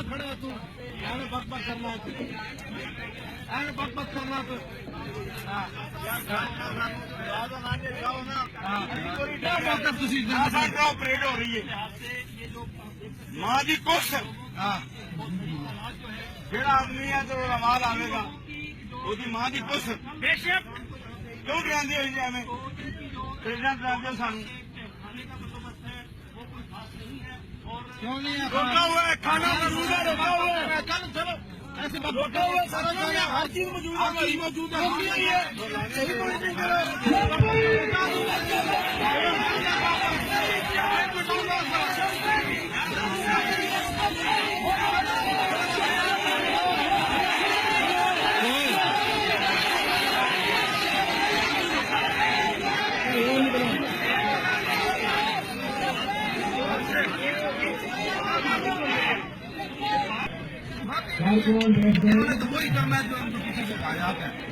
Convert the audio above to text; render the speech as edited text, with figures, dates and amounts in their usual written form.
खड़ा है तू ऐसे बक बक करना है तू ऐसे बक बक करना तू ऑपरेट हो रही है मां की कुछ जेड़ा आदमी है तो रमाल आवेगा ਉਹਦੀ ਮਾਂ ਦੀ ਕੁਛ ਬੇਸ਼ੱਕ ਕਿਉਂ ਕਹਿੰਦੇ ਹੋ ਜੀ ਐਵੇਂ प्रेसिडेंट राजे सानू क्यों नहीं है रोका हुआ है खाना मौजूद है रोका हुआ है चलो चलो ऐसे रोका हुआ है सारा हर चीज मौजूद है हमारी मौजूद है इन्होंने तो वही काम है जो हमको किसी को कहा जाता है